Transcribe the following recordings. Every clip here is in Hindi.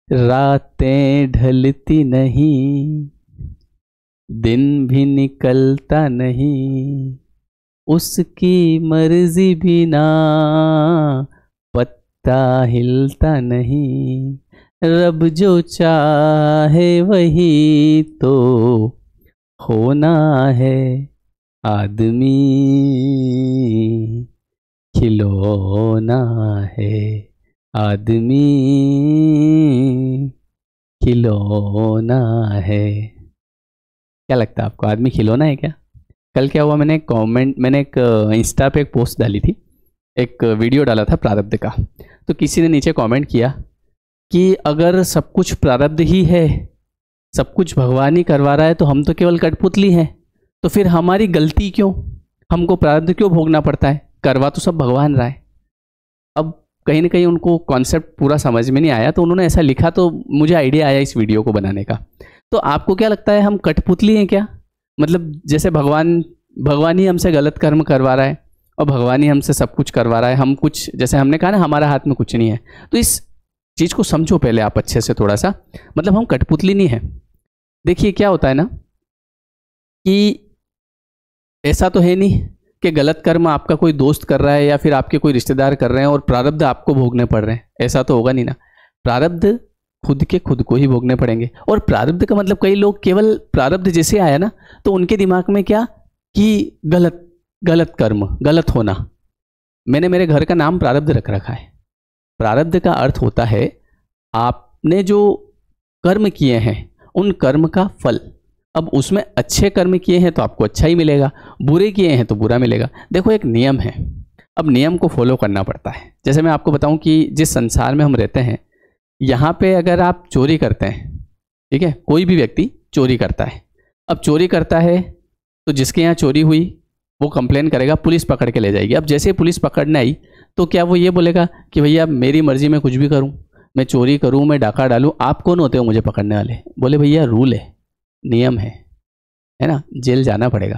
रातें ढलती नहीं, दिन भी निकलता नहीं, उसकी मर्जी बिना पत्ता हिलता नहीं। रब जो चाहे वही तो होना है, आदमी खिलौना है, आदमी खिलौना है। क्या लगता है आपको, आदमी खिलौना है क्या? कल क्या हुआ, मैंने एक इंस्टा पे एक पोस्ट डाली थी, एक वीडियो डाला था प्रारब्ध का। तो किसी ने नीचे कमेंट किया कि अगर सब कुछ प्रारब्ध ही है, सब कुछ भगवान ही करवा रहा है, तो हम तो केवल कठपुतली हैं, तो फिर हमारी गलती क्यों, हमको प्रारब्ध क्यों भोगना पड़ता है, करवा तो सब भगवान रहा है। अब कहीं ना कहीं उनको कॉन्सेप्ट पूरा समझ में नहीं आया, तो उन्होंने ऐसा लिखा, तो मुझे आइडिया आया इस वीडियो को बनाने का। तो आपको क्या लगता है, हम कठपुतली हैं क्या? मतलब जैसे भगवान ही हमसे गलत कर्म करवा रहा है और भगवान ही हमसे सब कुछ करवा रहा है, हम कुछ, जैसे हमने कहा ना, हमारा हाथ में कुछ नहीं है। तो इस चीज़ को समझो पहले आप अच्छे से थोड़ा सा, मतलब हम कठपुतली नहीं है। देखिए क्या होता है ना, कि ऐसा तो है नहीं कि गलत कर्म आपका कोई दोस्त कर रहा है या फिर आपके कोई रिश्तेदार कर रहे हैं और प्रारब्ध आपको भोगने पड़ रहे हैं, ऐसा तो होगा नहीं ना। प्रारब्ध खुद को ही भोगने पड़ेंगे। और प्रारब्ध का मतलब, कई लोग केवल प्रारब्ध जैसे आया ना, तो उनके दिमाग में क्या, कि गलत कर्म, गलत होना। मैंने मेरे घर का नाम प्रारब्ध रख रखा है। प्रारब्ध का अर्थ होता है आपने जो कर्म किए हैं उन कर्म का फल। अब उसमें अच्छे कर्म किए हैं तो आपको अच्छा ही मिलेगा, बुरे किए हैं तो बुरा मिलेगा। देखो एक नियम है, अब नियम को फॉलो करना पड़ता है। जैसे मैं आपको बताऊं कि जिस संसार में हम रहते हैं, यहाँ पे अगर आप चोरी करते हैं, ठीक है, कोई भी व्यक्ति चोरी करता है, अब चोरी करता है तो जिसके यहाँ चोरी हुई वो कंप्लेन करेगा, पुलिस पकड़ के ले जाएगी। अब जैसे पुलिस पकड़ने आई तो क्या वो ये बोलेगा कि भैया मेरी मर्जी में कुछ भी करूं, मैं चोरी करूं, मैं डाका डालूं, आप कौन होते हो मुझे पकड़ने वाले? बोले भैया रूल है, नियम है ना, जेल जाना पड़ेगा।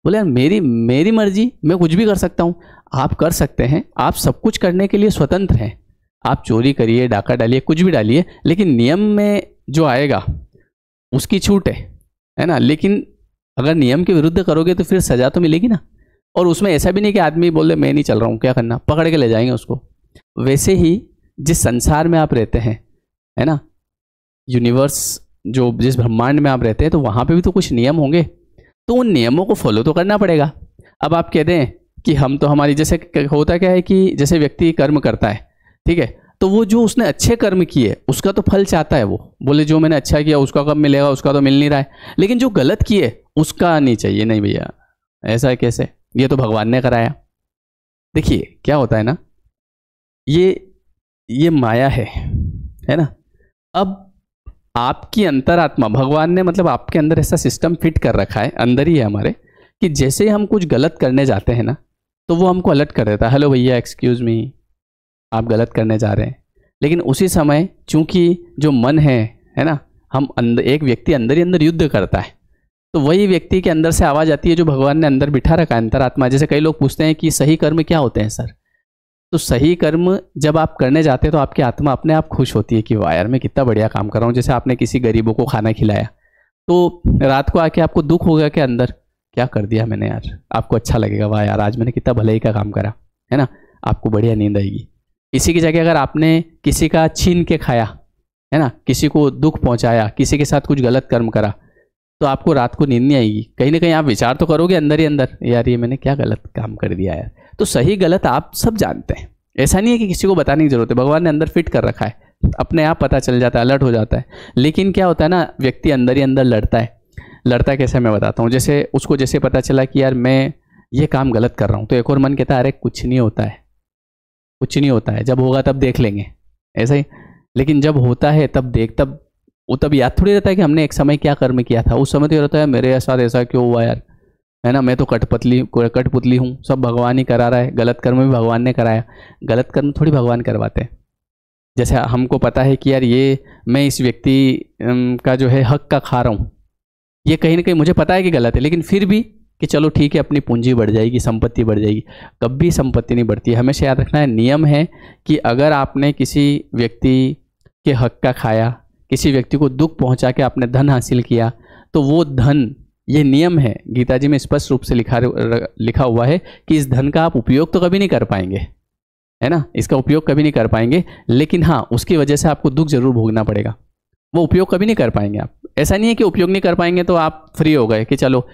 बोले यार मेरी मर्जी, मैं कुछ भी कर सकता हूं। आप कर सकते हैं, आप सब कुछ करने के लिए स्वतंत्र हैं, आप चोरी करिए, डाका डालिए, कुछ भी डालिए, लेकिन नियम में जो आएगा उसकी छूट है ना। लेकिन अगर नियम के विरुद्ध करोगे तो फिर सजा तो मिलेगी ना। और उसमें ऐसा भी नहीं कि आदमी बोले मैं नहीं चल रहा हूँ, क्या करना, पकड़ के ले जाएंगे उसको। वैसे ही जिस संसार में आप रहते हैं, है ना, यूनिवर्स, जो जिस ब्रह्मांड में आप रहते हैं, तो वहाँ पे भी तो कुछ नियम होंगे, तो उन नियमों को फॉलो तो करना पड़ेगा। अब आप कह दें कि हम तो हमारी, जैसे होता क्या है कि जैसे व्यक्ति कर्म करता है, ठीक है, तो वो जो उसने अच्छे कर्म किए उसका तो फल चाहता है, वो बोले जो मैंने अच्छा किया उसका कब मिलेगा, उसका तो मिल नहीं रहा है। लेकिन जो गलत किए उसका नहीं चाहिए, नहीं भैया ऐसा कैसे, ये तो भगवान ने कराया। देखिए क्या होता है ना, ये माया है ना। अब आपकी अंतरात्मा, भगवान ने मतलब आपके अंदर ऐसा सिस्टम फिट कर रखा है, अंदर ही है हमारे, कि जैसे हम कुछ गलत करने जाते हैं ना, तो वो हमको अलर्ट कर देता है, हेलो भैया एक्सक्यूज मी, आप गलत करने जा रहे हैं। लेकिन उसी समय चूंकि जो मन है ना, हम अंदर, एक व्यक्ति अंदर ही अंदर युद्ध करता है, तो वही व्यक्ति के अंदर से आवाज़ आती है जो भगवान ने अंदर बिठा रखा है, अंतरात्मा। जैसे कई लोग पूछते हैं कि सही कर्म क्या होते हैं सर, तो सही कर्म जब आप करने जाते हैं तो आपकी आत्मा अपने आप खुश होती है कि वाह यार मैं कितना बढ़िया काम कर रहा हूँ। जैसे आपने किसी गरीबों को खाना खिलाया, तो रात को आके आपको दुख होगा कि अंदर क्या कर दिया मैंने यार, आपको अच्छा लगेगा, वाह यार आज मैंने कितना भलाई का काम करा, है ना, आपको बढ़िया नींद आएगी। इसी की जगह अगर आपने किसी का छीन के खाया, है ना, किसी को दुख पहुंचाया, किसी के साथ कुछ गलत कर्म करा, तो आपको रात को नींद नहीं आएगी। कहीं ना कहीं आप विचार तो करोगे अंदर ही अंदर, यार ये मैंने क्या गलत काम कर दिया यार। तो सही गलत आप सब जानते हैं, ऐसा नहीं है कि किसी को बताने की जरूरत है, भगवान ने अंदर फिट कर रखा है, अपने आप पता चल जाता है, अलर्ट हो जाता है। लेकिन क्या होता है ना, व्यक्ति अंदर ही अंदर लड़ता है कैसे मैं बताता हूँ। जैसे उसको जैसे पता चला कि यार मैं ये काम गलत कर रहा हूँ, तो एक और मन कहता है अरे कुछ नहीं होता है, कुछ नहीं होता है, जब होगा तब देख लेंगे, ऐसा ही। लेकिन जब होता है तब याद थोड़ी रहता है कि हमने एक समय क्या कर्म किया था। उस समय तो ये रहता है मेरे साथ ऐसा क्यों हुआ यार, है ना, मैं तो कठपुतली हूँ, सब भगवान ही करा रहा है, गलत कर्म भी भगवान ने कराया। गलत कर्म थोड़ी भगवान करवाते हैं। जैसे हमको पता है कि यार ये मैं इस व्यक्ति का जो है हक का खा रहा हूँ, ये कहीं ना कहीं मुझे पता है कि गलत है, लेकिन फिर भी कि चलो ठीक है अपनी पूंजी बढ़ जाएगी, संपत्ति बढ़ जाएगी। कभी संपत्ति नहीं बढ़ती है, हमेशा याद रखना है, नियम है कि अगर आपने किसी व्यक्ति के हक का खाया, किसी व्यक्ति को दुख पहुंचा के आपने धन हासिल किया, तो वो धन, ये नियम है गीता जी में स्पष्ट रूप से लिखा हुआ है कि इस धन का आप उपयोग तो कभी नहीं कर पाएंगे, है ना, इसका उपयोग कभी नहीं कर पाएंगे, लेकिन हाँ उसकी वजह से आपको दुख जरूर भोगना पड़ेगा। वो उपयोग कभी नहीं कर पाएंगे आप। ऐसा नहीं है कि उपयोग नहीं कर पाएंगे तो आप फ्री हो गए कि चलो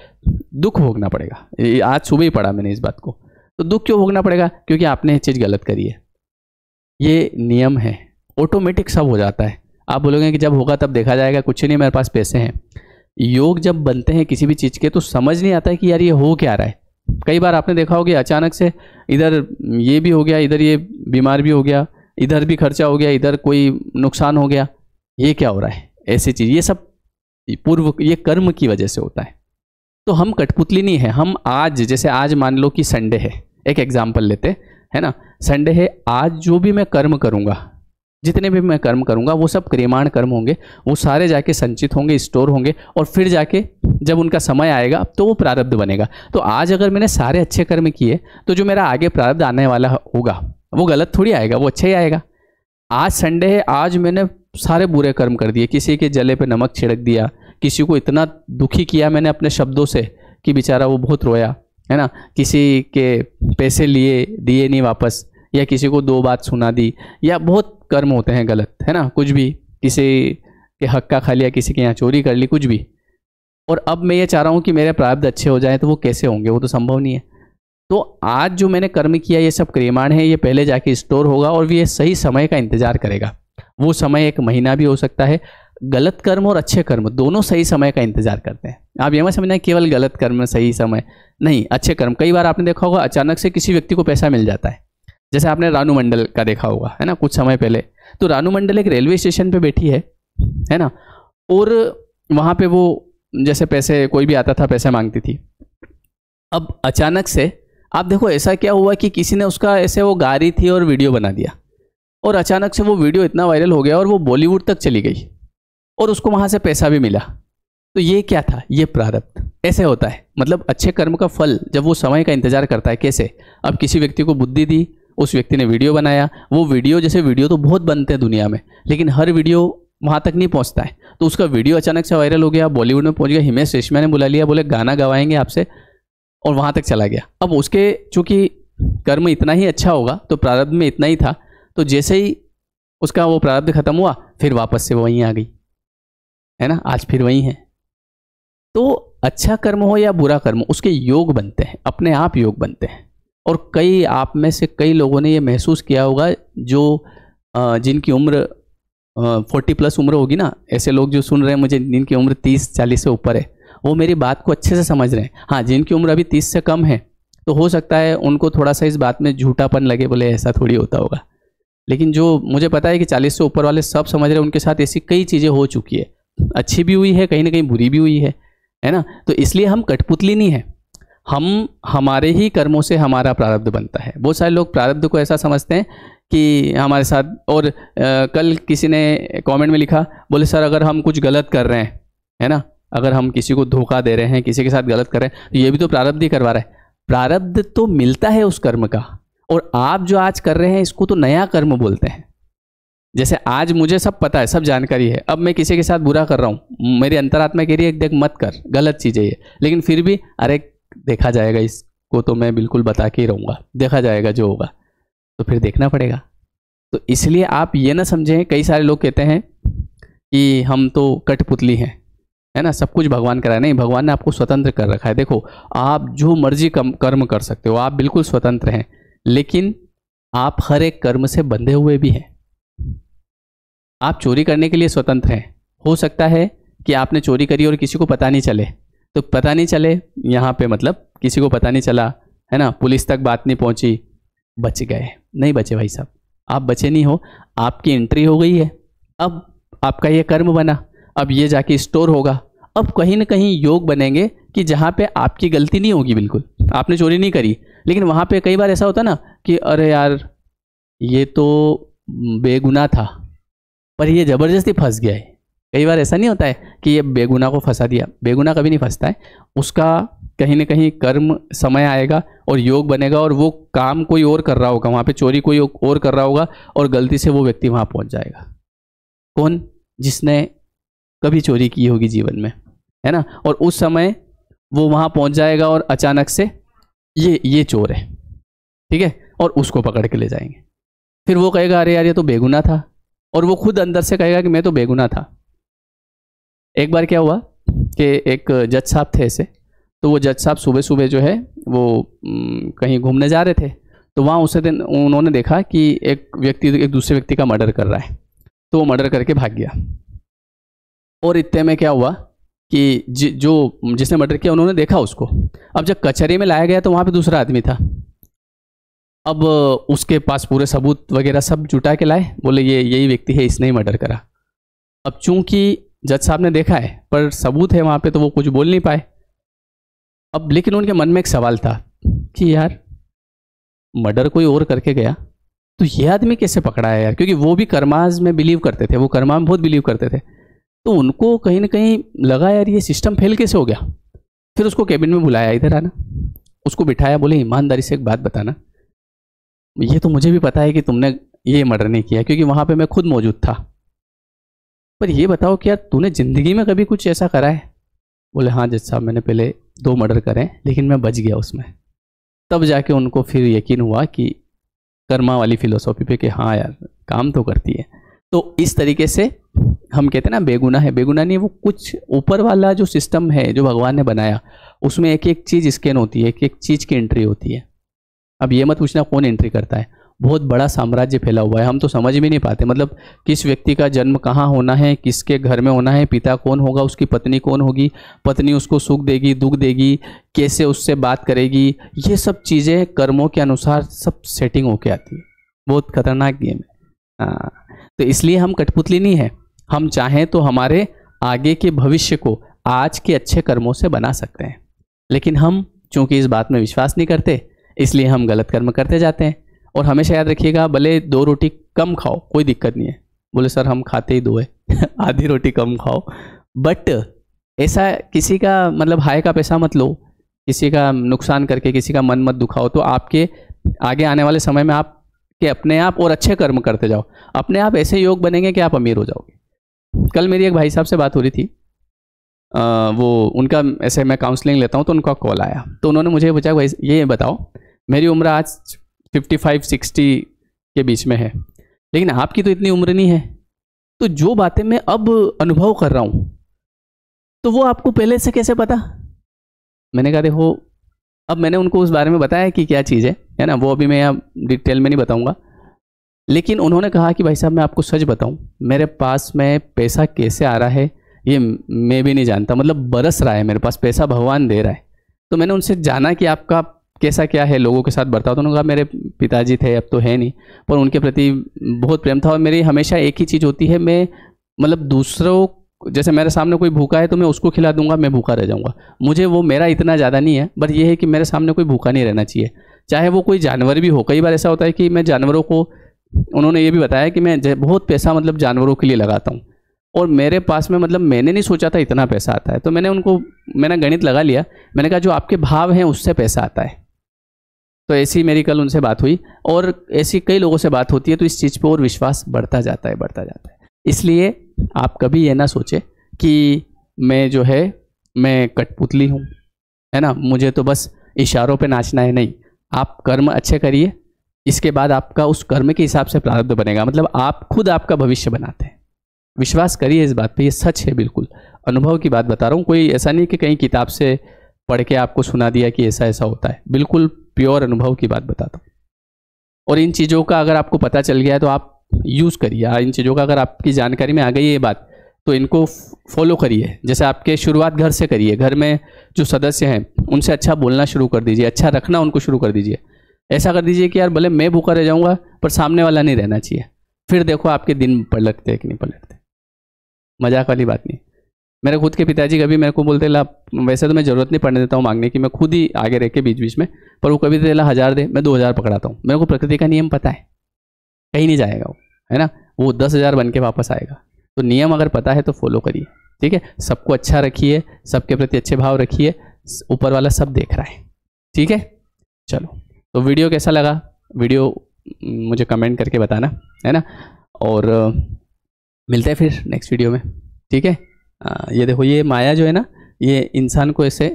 दुख भोगना पड़ेगा। आज सुबह ही पढ़ा मैंने इस बात को। तो दुख क्यों भोगना पड़ेगा? क्योंकि आपने ये चीज़ गलत करी है। ये नियम है, ऑटोमेटिक सब हो जाता है। आप बोलोगे कि जब होगा तब देखा जाएगा, कुछ नहीं, मेरे पास पैसे हैं। योग जब बनते हैं किसी भी चीज़ के तो समझ नहीं आता है कि यार ये हो क्या रहा है। कई बार आपने देखा होगा अचानक से इधर ये भी हो गया, इधर ये बीमार भी हो गया, इधर भी खर्चा हो गया, इधर कोई नुकसान हो गया, ये क्या हो रहा है? ऐसी चीज़, ये सब पूर्व, ये कर्म की वजह से होता है। तो हम कठपुतली नहीं है। हम आज, जैसे आज मान लो कि संडे है, एक एग्जाम्पल लेते है ना, संडे है, आज जो भी मैं कर्म करूँगा, जितने भी मैं कर्म करूँगा वो सब क्रियमाण कर्म होंगे, वो सारे जाके संचित होंगे, स्टोर होंगे, और फिर जाके जब उनका समय आएगा तो वो प्रारब्ध बनेगा। तो आज अगर मैंने सारे अच्छे कर्म किए तो जो मेरा आगे प्रारब्ध आने वाला होगा वो गलत थोड़ी आएगा, वो अच्छा ही आएगा। आज संडे है, आज मैंने सारे बुरे कर्म कर दिए, किसी के जले पे नमक छिड़क दिया, किसी को इतना दुखी किया मैंने अपने शब्दों से कि बेचारा वो बहुत रोया, है ना, किसी के पैसे दिए नहीं वापस, या किसी को 2 बात सुना दी, या बहुत कर्म होते हैं गलत, है ना, कुछ भी, किसी के हक का खा लिया, किसी के यहाँ चोरी कर ली, कुछ भी। और अब मैं ये चाह रहा हूँ कि मेरे प्रारब्ध अच्छे हो जाए, तो वो कैसे होंगे? वो तो संभव नहीं है। तो आज जो मैंने कर्म किया ये सब क्रियमाण है, ये पहले जाके स्टोर होगा और ये सही समय का इंतजार करेगा। वो समय 1 महीना भी हो सकता है। गलत कर्म और अच्छे कर्म दोनों सही समय का इंतजार करते हैं। आप ये मत समझना केवल गलत कर्म में सही समय नहीं, अच्छे कर्म। कई बार आपने देखा होगा अचानक से किसी व्यक्ति को पैसा मिल जाता है, जैसे आपने रानू मंडल का देखा होगा, है ना, कुछ समय पहले। तो रानू मंडल एक रेलवे स्टेशन पे बैठी है ना, और वहाँ पे वो जैसे पैसे, कोई भी आता था पैसे मांगती थी। अब अचानक से आप देखो ऐसा क्या हुआ कि किसी ने उसका ऐसे, वो गा रही थी और वीडियो बना दिया, और अचानक से वो वीडियो इतना वायरल हो गया और वो बॉलीवुड तक चली गई, और उसको वहाँ से पैसा भी मिला। तो ये क्या था? ये प्रारब्ध। ऐसे होता है, मतलब अच्छे कर्म का फल जब वो समय का इंतजार करता है। कैसे? अब किसी व्यक्ति को बुद्धि दी, उस व्यक्ति ने वीडियो बनाया, वो वीडियो, जैसे वीडियो तो बहुत बनते हैं दुनिया में, लेकिन हर वीडियो वहाँ तक नहीं पहुँचता है। तो उसका वीडियो अचानक से वायरल हो गया, बॉलीवुड में पहुँच गया, हिमेश रेशमिया ने बुला लिया, बोले गाना गवाएंगे आपसे, और वहाँ तक चला गया। अब उसके चूँकि कर्म इतना ही अच्छा होगा तो प्रारब्ध में इतना ही था, तो जैसे ही उसका वो प्रारब्ध खत्म हुआ फिर वापस से वो वहीं आ गई, है ना, आज फिर वहीं है। तो अच्छा कर्म हो या बुरा कर्म, उसके योग बनते हैं, अपने आप योग बनते हैं। और कई आप में से कई लोगों ने ये महसूस किया होगा, जो जिनकी उम्र 40+ उम्र होगी ना, ऐसे लोग जो सुन रहे हैं मुझे, जिनकी उम्र 30-40 से ऊपर है, वो मेरी बात को अच्छे से समझ रहे हैं। हाँ, जिनकी उम्र अभी 30 से कम है तो हो सकता है उनको थोड़ा सा इस बात में झूठापन लगे, बोले ऐसा थोड़ी होता होगा। लेकिन जो मुझे पता है कि 40 से ऊपर वाले सब समझ रहे हैं, उनके साथ ऐसी कई चीज़ें हो चुकी है, अच्छी भी हुई है, कहीं ना कहीं बुरी भी हुई है ना। तो इसलिए हम कठपुतली नहीं है, हम हमारे ही कर्मों से हमारा प्रारब्ध बनता है। बहुत सारे लोग प्रारब्ध को ऐसा समझते हैं कि हमारे साथ, और कल किसी ने कमेंट में लिखा, बोले सर अगर हम कुछ गलत कर रहे हैं, है ना, अगर हम किसी को धोखा दे रहे हैं, किसी के साथ गलत कर रहे हैं, तो ये भी तो प्रारब्ध ही करवा रहा है। प्रारब्ध तो मिलता है उस कर्म का, और आप जो आज कर रहे हैं इसको तो नया कर्म बोलते हैं। जैसे आज मुझे सब पता है, सब जानकारी है, अब मैं किसी के साथ बुरा कर रहा हूँ, मेरी अंतरात्मा कह रही है देख मत कर, गलत चीज़ है ये, लेकिन फिर भी अरे देखा जाएगा, इसको तो मैं बिल्कुल बता के ही रहूँगा, देखा जाएगा जो होगा, तो फिर देखना पड़ेगा। तो इसलिए आप ये ना समझें, कई सारे लोग कहते हैं कि हम तो कठपुतली हैं, है ना, सब कुछ भगवान करा है। नहीं, भगवान ने आपको स्वतंत्र कर रखा है। देखो, आप जो मर्जी कर्म कर सकते हो, आप बिल्कुल स्वतंत्र हैं, लेकिन आप हर एक कर्म से बंधे हुए भी हैं। आप चोरी करने के लिए स्वतंत्र हैं, हो सकता है कि आपने चोरी करी और किसी को पता नहीं चले, तो पता नहीं चले यहाँ पे, मतलब किसी को पता नहीं चला, है ना, पुलिस तक बात नहीं पहुँची, बच गए। नहीं बचे भाई साहब, आप बचे नहीं हो, आपकी एंट्री हो गई है, अब आपका ये कर्म बना, अब ये जाके स्टोर होगा। अब कहीं ना कहीं योग बनेंगे कि जहाँ पे आपकी गलती नहीं होगी, बिल्कुल आपने चोरी नहीं करी, लेकिन वहाँ पे कई बार ऐसा होता ना कि अरे यार ये तो बेगुनाह था पर ये ज़बरदस्ती फंस गया है। कई बार ऐसा नहीं होता है कि ये बेगुनाह को फंसा दिया, बेगुनाह कभी नहीं फंसता है, उसका कहीं ना कहीं कर्म समय आएगा और योग बनेगा, और वो काम कोई और कर रहा होगा, वहाँ पे चोरी कोई और कर रहा होगा, और गलती से वो व्यक्ति वहाँ पहुँच जाएगा। कौन? जिसने कभी चोरी की होगी जीवन में, है ना, और उस समय वो वहां पहुंच जाएगा और अचानक से ये चोर है, ठीक है, और उसको पकड़ के ले जाएंगे। फिर वो कहेगा अरे यार ये तो बेगुनाह था, और वो खुद अंदर से कहेगा कि मैं तो बेगुनाह था। एक बार क्या हुआ कि एक जज साहब थे ऐसे, तो वो जज साहब सुबह सुबह जो है वो कहीं घूमने जा रहे थे, तो वहाँ उसे दिन उन्होंने देखा कि एक व्यक्ति एक दूसरे व्यक्ति का मर्डर कर रहा है, तो वो मर्डर करके भाग गया। और इतने में क्या हुआ कि जिसने मर्डर किया उन्होंने देखा उसको। अब जब कचहरी में लाया गया तो वहाँ पे दूसरा आदमी था। अब उसके पास पूरे सबूत वगैरह सब जुटा के लाए, बोले ये यही व्यक्ति है, इसने ही मर्डर करा। अब चूंकि जज साहब ने देखा है पर सबूत है वहाँ पे, तो वो कुछ बोल नहीं पाए। अब लेकिन उनके मन में एक सवाल था कि यार मर्डर कोई और करके गया तो ये आदमी कैसे पकड़ा है यार, क्योंकि वो भी कर्माज में बिलीव करते थे, वो कर्मा में बहुत बिलीव करते थे। तो उनको कहीं ना कहीं लगा यार ये सिस्टम फेल कैसे हो गया। फिर उसको कैबिन में बुलाया, इधर आना, उसको बिठाया, बोले ईमानदारी से एक बात बताना, ये तो मुझे भी पता है कि तुमने ये मर्डर नहीं किया क्योंकि वहां पे मैं खुद मौजूद था, पर ये बताओ कि यार तूने जिंदगी में कभी कुछ ऐसा करा है? बोले हाँ जज साहब, मैंने पहले 2 मर्डर करे लेकिन मैं बच गया उसमें। तब जाके उनको फिर यकीन हुआ कि कर्मा वाली फिलोसॉफी पे कि हाँ यार काम तो करती है। तो इस तरीके से हम कहते हैं ना बेगुनाह है, बेगुनाह नहीं, वो कुछ ऊपर वाला जो सिस्टम है जो भगवान ने बनाया उसमें एक एक चीज़ स्कैन होती है, एक एक चीज़ की एंट्री होती है। अब ये मत पूछना कौन एंट्री करता है, बहुत बड़ा साम्राज्य फैला हुआ है, हम तो समझ भी नहीं पाते। मतलब किस व्यक्ति का जन्म कहाँ होना है, किसके घर में होना है, पिता कौन होगा, उसकी पत्नी कौन होगी, पत्नी उसको सुख देगी दुख देगी, कैसे उससे बात करेगी, ये सब चीज़ें कर्मों के अनुसार सब सेटिंग होके आती है। बहुत खतरनाक गेम है। हाँ, तो इसलिए हम कठपुतली नहीं है, हम चाहें तो हमारे आगे के भविष्य को आज के अच्छे कर्मों से बना सकते हैं। लेकिन हम चूंकि इस बात में विश्वास नहीं करते, इसलिए हम गलत कर्म करते जाते हैं। और हमेशा याद रखिएगा, भले 2 रोटी कम खाओ कोई दिक्कत नहीं है, बोले सर हम खाते ही 2 है आधी रोटी कम खाओ, बट ऐसा किसी का मतलब हाय का पैसा मत लो, किसी का नुकसान करके किसी का मन मत दुखाओ, तो आपके आगे आने वाले समय में आप के अपने आप और अच्छे कर्म करते जाओ, अपने आप ऐसे योग बनेंगे कि आप अमीर हो जाओगे। कल मेरी एक भाई साहब से बात हो रही थी, वो उनका ऐसे मैं काउंसलिंग लेता हूँ तो उनका कॉल आया, तो उन्होंने मुझे पूछा भाई ये बताओ मेरी उम्र आज 55-60 के बीच में है, लेकिन आपकी तो इतनी उम्र नहीं है, तो जो बातें मैं अब अनुभव कर रहा हूँ तो वो आपको पहले से कैसे पता? मैंने कहा देखो, अब मैंने उनको उस बारे में बताया कि क्या चीज़ है ना, वो अभी मैं यहाँ डिटेल में नहीं बताऊँगा, लेकिन उन्होंने कहा कि भाई साहब मैं आपको सच बताऊँ, मेरे पास में पैसा कैसे आ रहा है ये मैं भी नहीं जानता, मतलब बरस रहा है मेरे पास पैसा, भगवान दे रहा है। तो मैंने उनसे जाना कि आपका कैसा क्या है, लोगों के साथ बर्ताव, तो उन्होंने कहा मेरे पिताजी थे, अब तो है नहीं, पर उनके प्रति बहुत प्रेम था। और मेरी हमेशा एक ही चीज़ होती है, मैं मतलब दूसरों, जैसे मेरे सामने कोई भूखा है तो मैं उसको खिला दूंगा, मैं भूखा रह जाऊंगा, मुझे वो मेरा इतना ज़्यादा नहीं है, बट ये है कि मेरे सामने कोई भूखा नहीं रहना चाहिए, चाहे वो कोई जानवर भी हो। कई बार ऐसा होता है कि मैं जानवरों को, उन्होंने ये भी बताया कि मैं बहुत पैसा मतलब जानवरों के लिए लगाता हूँ, और मेरे पास में मतलब मैंने नहीं सोचा था इतना पैसा आता है, तो मैंने गणित लगा लिया, मैंने कहा जो आपके भाव हैं उससे पैसा आता है। तो ऐसी मेरी कल उनसे बात हुई, और ऐसी कई लोगों से बात होती है, तो इस चीज़ पर और विश्वास बढ़ता जाता है। इसलिए आप कभी ये ना सोचे कि मैं जो है मैं कठपुतली हूँ, है ना, मुझे तो बस इशारों पे नाचना है। नहीं, आप कर्म अच्छे करिए, इसके बाद आपका उस कर्म के हिसाब से प्रारब्ध बनेगा, मतलब आप खुद आपका भविष्य बनाते हैं। विश्वास करिए इस बात पे, ये सच है, बिल्कुल अनुभव की बात बता रहा हूँ, कोई ऐसा नहीं कि कहीं किताब से पढ़ के आपको सुना दिया कि ऐसा ऐसा होता है, बिल्कुल प्योर अनुभव की बात बताता हूँ। और इन चीज़ों का अगर आपको पता चल गया है तो आप यूज़ करिए, इन चीज़ों का अगर आपकी जानकारी में आ गई है ये बात, तो इनको फॉलो करिए। जैसे आपके शुरुआत घर से करिए, घर में जो सदस्य हैं उनसे अच्छा बोलना शुरू कर दीजिए, अच्छा रखना उनको शुरू कर दीजिए। ऐसा कर दीजिए कि यार भले मैं भूखा रह जाऊँगा पर सामने वाला नहीं रहना चाहिए, फिर देखो आपके दिन पलटते कि नहीं पलटते। मजाक वाली बात नहीं। मेरे खुद के पिताजी कभी मेरे को बोलते ला, वैसे तो मैं ज़रूरत नहीं पड़ने देता हूँ मांगने की, मैं खुद ही आगे रह के बीच बीच में, पर वो कभी दे ला 1000 दे, मैं 2000 पकड़ाता हूँ। मेरे को प्रकृति का नियम पता है, कहीं नहीं जाएगा वो, है ना, वो 10,000 बन के वापस आएगा। तो नियम अगर पता है तो फॉलो करिए, ठीक है। सबको अच्छा रखिए, सबके प्रति अच्छे भाव रखिए, ऊपर वाला सब देख रहा है, ठीक है। चलो, तो वीडियो कैसा लगा, वीडियो मुझे कमेंट करके बताना, है ना। और मिलते हैं फिर नेक्स्ट वीडियो में, ठीक है। ये देखो, ये माया जो है ना, ये इंसान को ऐसे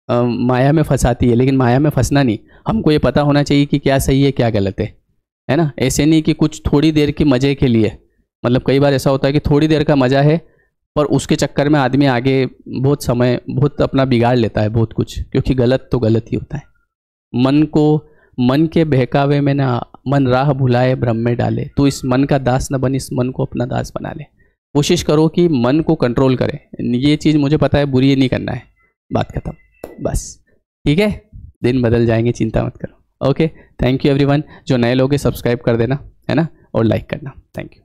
माया में फंसाती है, लेकिन माया में फंसना नहीं, हमको ये पता होना चाहिए कि क्या सही है क्या गलत है ना। ऐसे नहीं कि कुछ थोड़ी देर की मज़े के लिए, मतलब कई बार ऐसा होता है कि थोड़ी देर का मज़ा है, पर उसके चक्कर में आदमी आगे बहुत समय बहुत अपना बिगाड़ लेता है बहुत कुछ, क्योंकि गलत तो गलत ही होता है। मन के बहकावे में ना मन राह भुलाए भ्रम में डाले, तो इस मन का दास न बन, इस मन को अपना दास बना ले। कोशिश करो कि मन को कंट्रोल करें, ये चीज़ मुझे पता है बुरी नहीं करना है, बात खत्म बस, ठीक है। दिन बदल जाएंगे, चिंता मत करो। Okay, thank you everyone. जो नए लोग हैं सब्सक्राइब कर देना, है ना, और लाइक करना। Thank you.